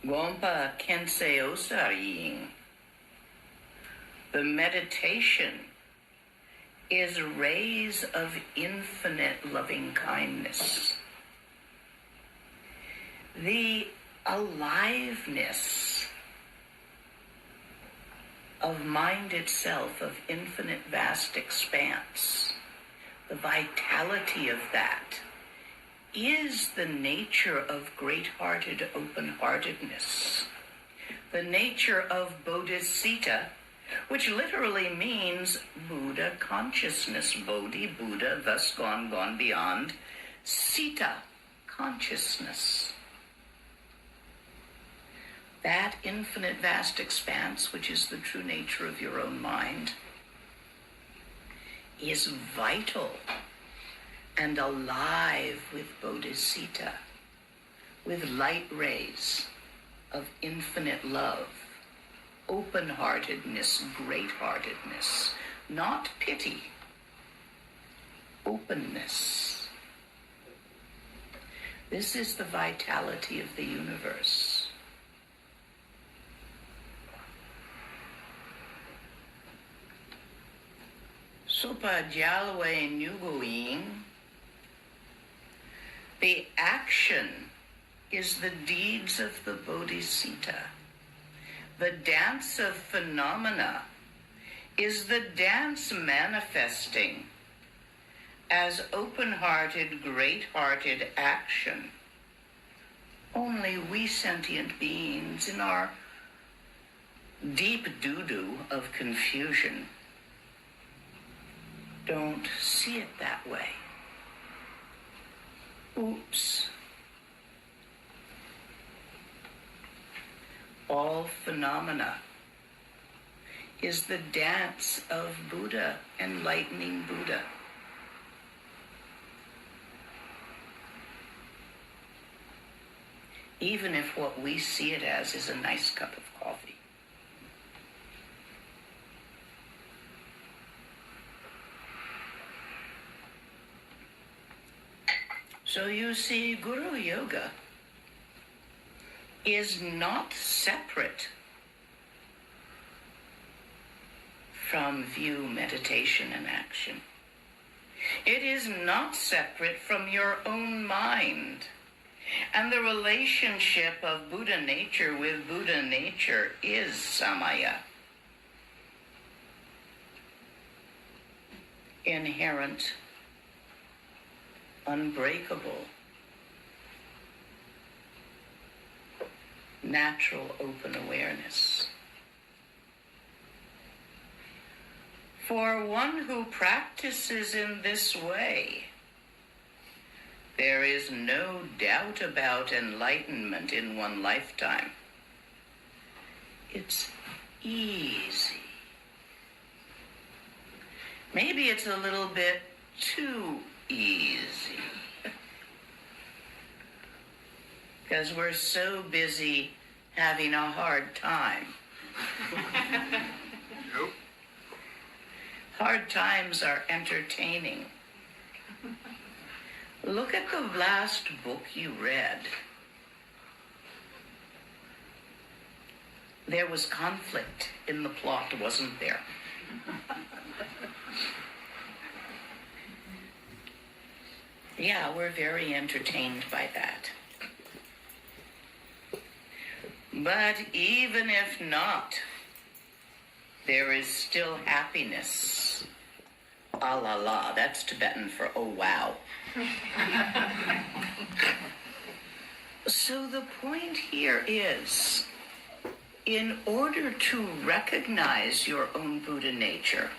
Gompa Kensei Osarying. The meditation is rays of infinite loving kindness. The aliveness of mind itself, of infinite vast expanse, the vitality of that is the nature of great-hearted open-heartedness, the nature of bodhisattva, which literally means Buddha consciousness. Bodhi, Buddha, thus gone beyond. Sita, consciousness. That infinite vast expanse, which is the true nature of your own mind, is vital and alive with bodhisattva, with light rays of infinite love, open-heartedness, great-heartedness, not pity, openness. This is the vitality of the universe. Sopa Jalwe Nyuguing. The action is the deeds of the bodhisattva. The dance of phenomena is the dance manifesting as open-hearted, great-hearted action. Only we sentient beings, in our deep doo-doo of confusion, don't see it that way. Oops. All phenomena is the dance of Buddha, enlightening Buddha. Even if what we see it as is a nice cup of coffee. So you see, Guru Yoga is not separate from view, meditation, and action. It is not separate from your own mind. And the relationship of Buddha nature with Buddha nature is Samaya. Inherent, unbreakable, natural open awareness. For one who practices in this way, there is no doubt about enlightenment in one lifetime. It's easy. Maybe it's a little bit too easy. Because we're so busy having a hard time. Nope. Hard times are entertaining. Look at the last book you read. There was conflict in the plot, wasn't there? Yeah, we're very entertained by that. But even if not, there is still happiness. Ah la la, that's Tibetan for oh wow. So the point here is, in order to recognize your own Buddha nature,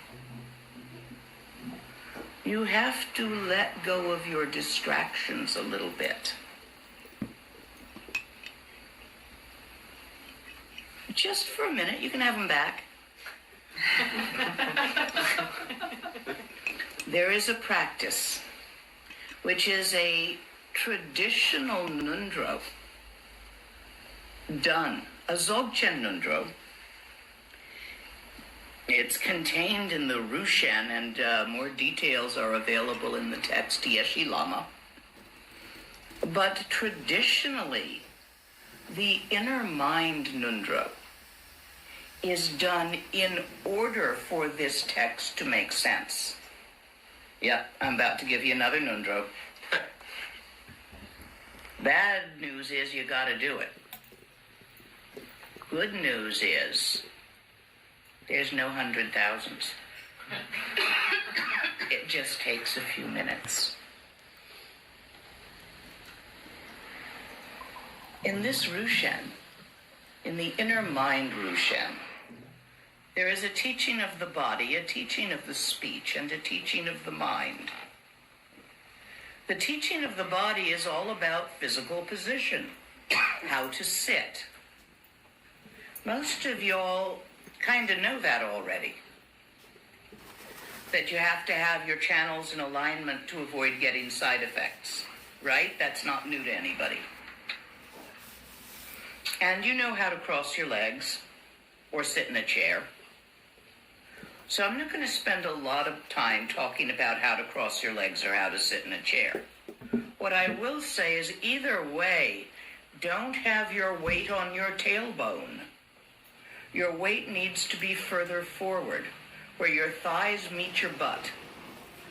you have to let go of your distractions a little bit. Just for a minute, you can have them back. There is a practice, which is a traditional nundro done, a Dzogchen nundro. It's contained in the Rushan, and more details are available in the text Yeshe Lama. But traditionally, The inner mind Nundro is done in order for this text to make sense. Yep, I'm about to give you another Nundro. Bad news is you gotta do it. Good news is there's no 100,000s. It just takes a few minutes. In this Rushen, in the inner mind Rushen, there is a teaching of the body, a teaching of the speech, and a teaching of the mind. The teaching of the body is all about physical position, how to sit. Most of y'all kind of know that already. That you have to have your channels in alignment to avoid getting side effects, right? That's not new to anybody. And you know how to cross your legs or sit in a chair. So I'm not going to spend a lot of time talking about how to cross your legs or how to sit in a chair. What I will say is either way, don't have your weight on your tailbone. Your weight needs to be further forward, where your thighs meet your butt.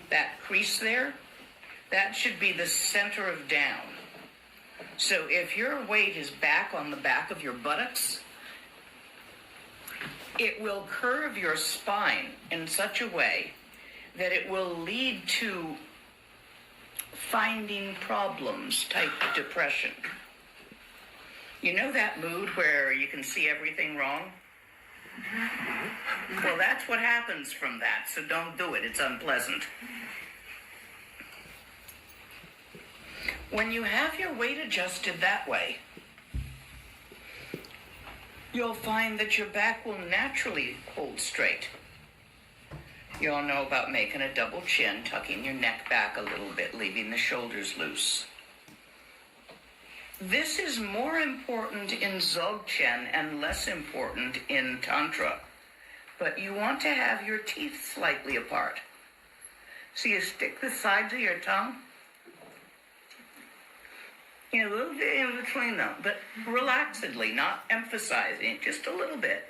That crease there, that should be the center of down. So if your weight is back on the back of your buttocks, it will curve your spine in such a way that it will lead to finding problems type depression. You know that mood where you can see everything wrong? Well, that's what happens from that, so don't do it. It's unpleasant. When you have your weight adjusted that way, you'll find that your back will naturally hold straight. You all know about making a double chin, tucking your neck back a little bit, leaving the shoulders loose. This is more important in Dzogchen and less important in Tantra. But you want to have your teeth slightly apart. So you stick the sides of your tongue, a little bit in between them, but relaxedly, not emphasizing it, just a little bit.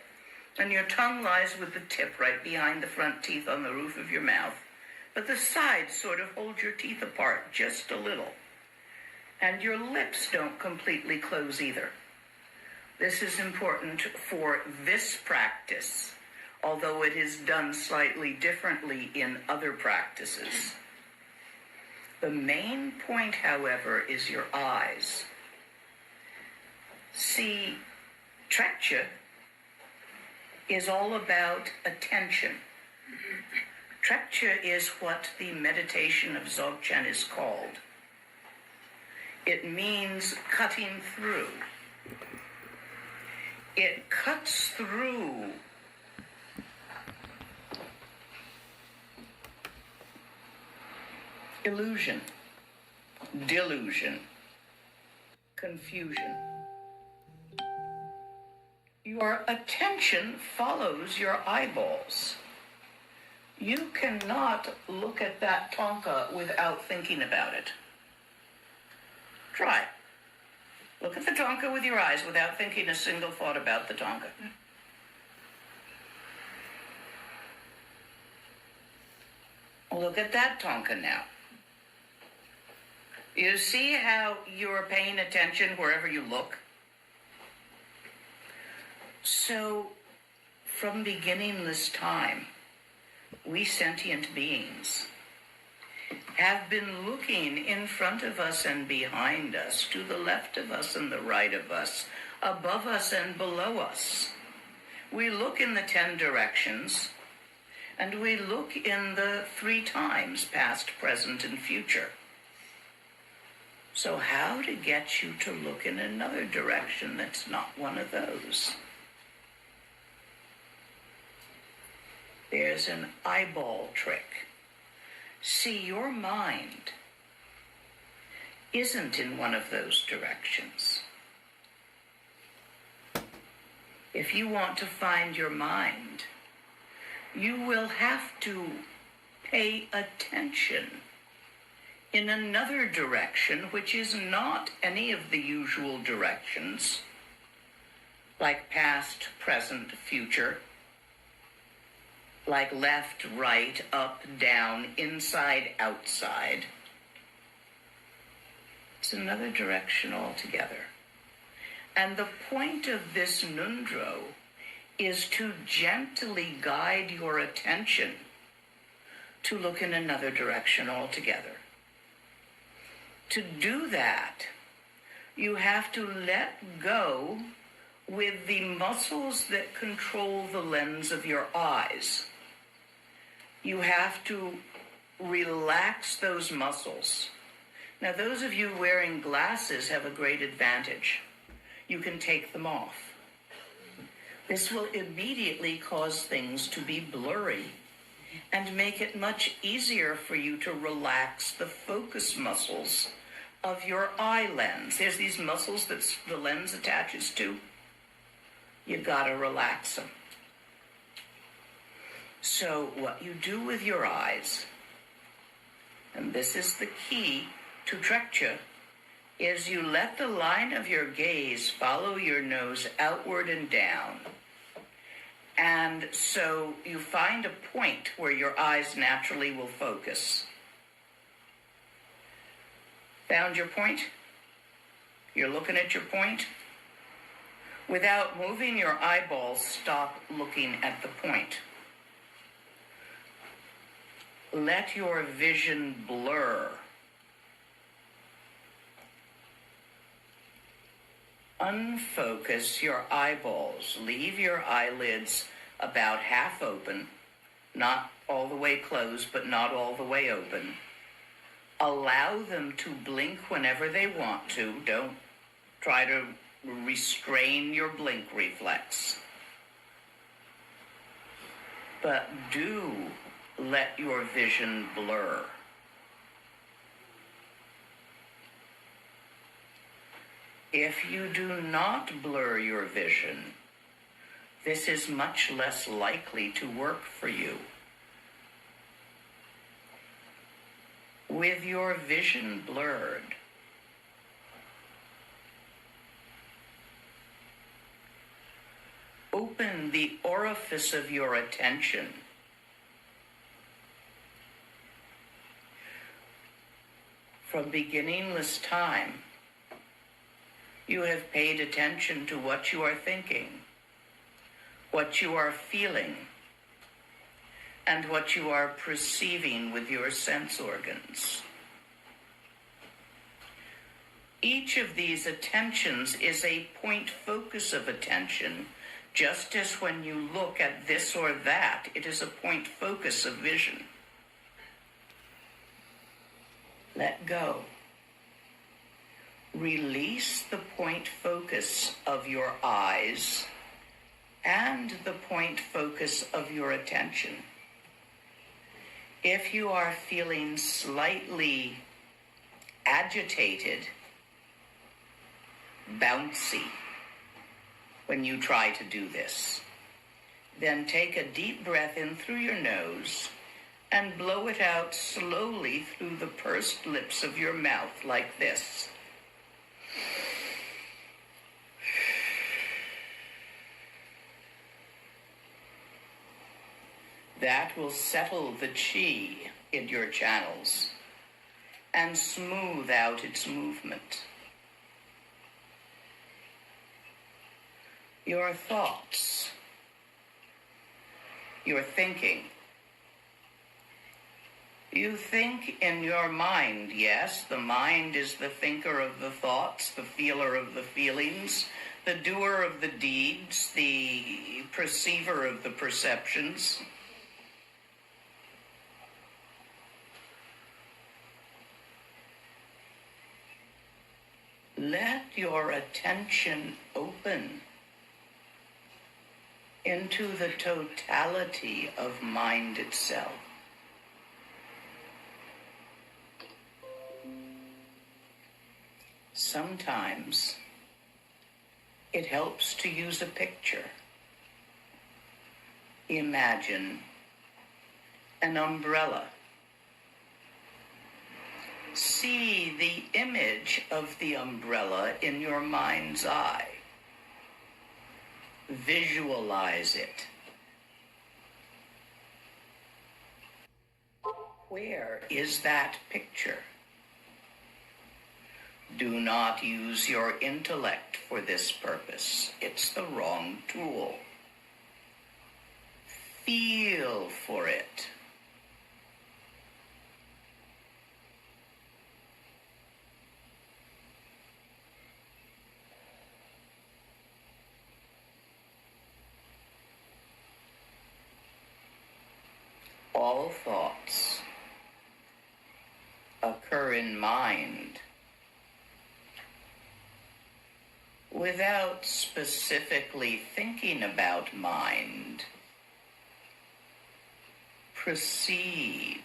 And your tongue lies with the tip right behind the front teeth on the roof of your mouth. But the sides sort of hold your teeth apart just a little. And your lips don't completely close either. This is important for this practice, although it is done slightly differently in other practices. The main point, however, is your eyes. See, Trekchö is all about attention. Trekchö is what the meditation of Dzogchen is called. It means cutting through. It cuts through illusion, delusion, confusion. Your attention follows your eyeballs. You cannot look at that thangka without thinking about it. Try. Look at the thangka with your eyes without thinking a single thought about the thangka. Look at that thangka now. You see how you're paying attention wherever you look? So, from beginningless time, we sentient beings have been looking in front of us and behind us, to the left of us and the right of us, above us and below us. We look in the 10 directions, and we look in the 3 times, past, present, and future. So how to get you to look in another direction that's not one of those? There's an eyeball trick. See, your mind isn't in one of those directions. If you want to find your mind, you will have to pay attention in another direction, which is not any of the usual directions like past, present, future, like left, right, up, down, inside, outside. It's another direction altogether. And the point of this Nundro is to gently guide your attention to look in another direction altogether. To do that, you have to let go with the muscles that control the lens of your eyes. You have to relax those muscles. Now, those of you wearing glasses have a great advantage. You can take them off. This will immediately cause things to be blurry and make it much easier for you to relax the focus muscles of your eye lens. There's these muscles that the lens attaches to. You've got to relax them. So what you do with your eyes, and this is the key to Trekchö, is you let the line of your gaze follow your nose outward and down. And so you find a point where your eyes naturally will focus. Found your point? You're looking at your point? Without moving your eyeballs, stop looking at the point. Let your vision blur. Unfocus your eyeballs. Leave your eyelids about half open, not all the way closed, but not all the way open. Allow them to blink whenever they want to. Don't try to restrain your blink reflex. But do let your vision blur. If you do not blur your vision, this is much less likely to work for you. With your vision blurred, open the orifice of your attention. From beginningless time, you have paid attention to what you are thinking, what you are feeling, and what you are perceiving with your sense organs. Each of these attentions is a point focus of attention, just as when you look at this or that, it is a point focus of vision. Let go. Release the point focus of your eyes and the point focus of your attention. If you are feeling slightly agitated, bouncy, when you try to do this, then take a deep breath in through your nose and blow it out slowly through the pursed lips of your mouth like this. That will settle the chi in your channels and smooth out its movement. Your thoughts, your thinking. You think in your mind, yes, the mind is the thinker of the thoughts, the feeler of the feelings, the doer of the deeds, the perceiver of the perceptions. Let your attention open into the totality of mind itself. Sometimes it helps to use a picture. Imagine an umbrella. See the image of the umbrella in your mind's eye. Visualize it. Where is that picture? Do not use your intellect for this purpose. It's the wrong tool. Feel for it. All thoughts occur in mind without specifically thinking about mind. Perceive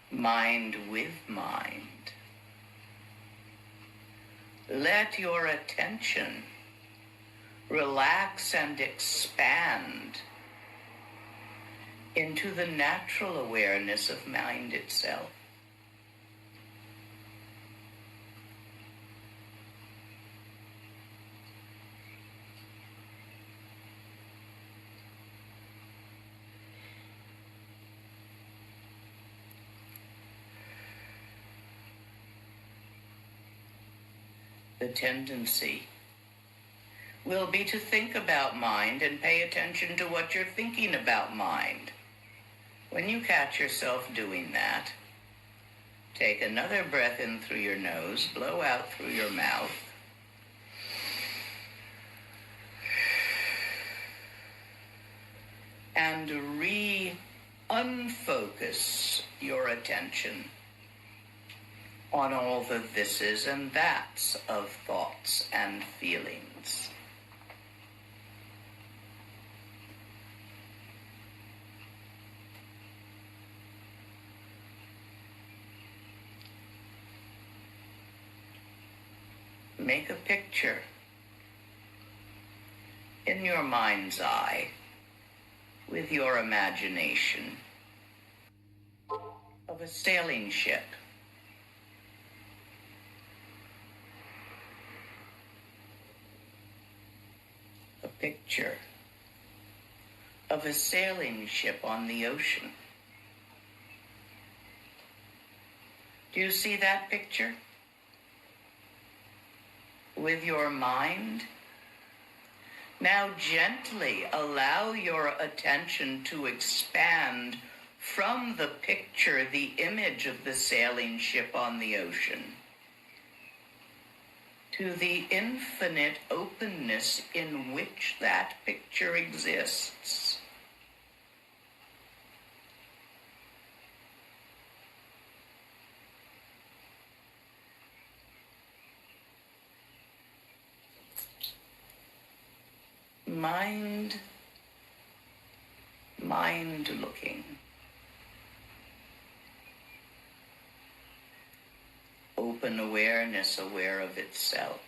mind with mind. Let your attention relax and expand into the natural awareness of mind itself. The tendency will be to think about mind and pay attention to what you're thinking about mind. When you catch yourself doing that, take another breath in through your nose, blow out through your mouth. And unfocus your attention on all the thises and that's of thoughts and feelings. Make a picture in your mind's eye with your imagination of a sailing ship. A picture of a sailing ship on the ocean. Do you see that picture? With your mind? Now gently allow your attention to expand from the picture, the image of the sailing ship on the ocean, to the infinite openness in which that picture exists. Mind looking. Open awareness, aware of itself.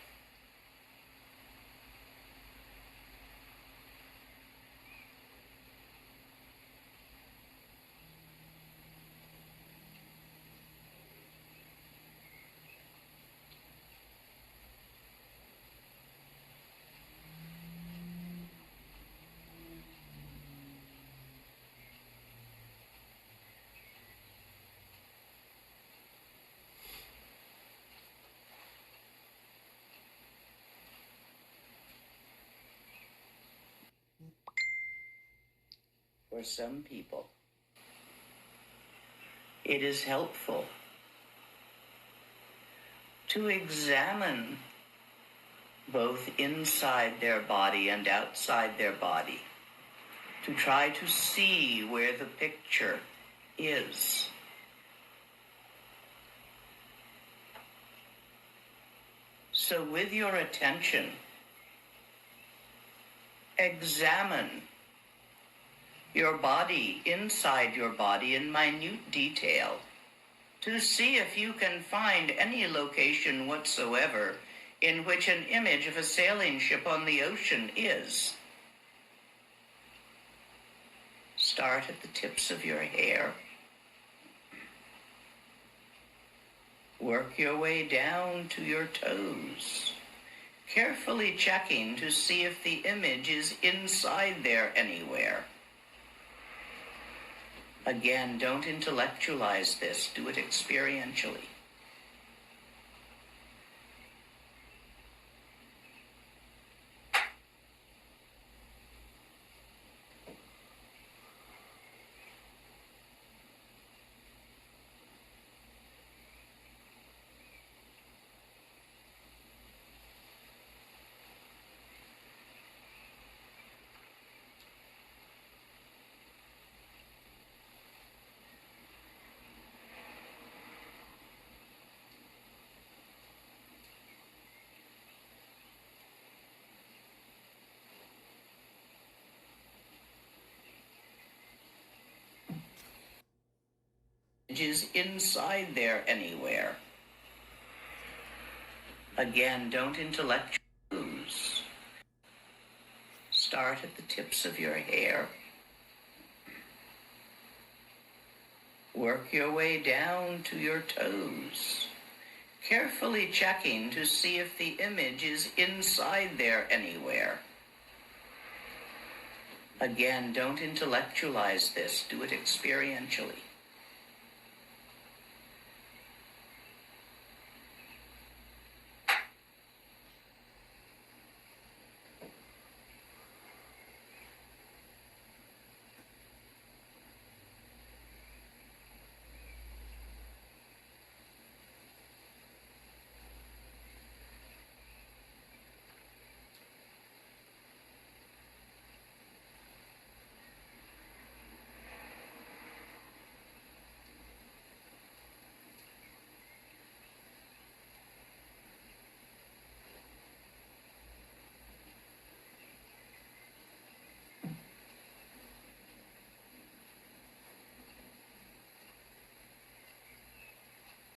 For some people, it is helpful to examine both inside their body and outside their body, to try to see where the picture is. So with your attention, examine your body, inside your body, in minute detail, to see if you can find any location whatsoever in which an image of a sailing ship on the ocean is. Start at the tips of your hair. Work your way down to your toes. carefully checking to see if the image is inside there anywhere. Again, don't intellectualize this, do it experientially. Is inside there anywhere. Again, don't intellectualize. Start at the tips of your hair. Work your way down to your toes, carefully checking to see if the image is inside there anywhere. Again, don't intellectualize this, do it experientially.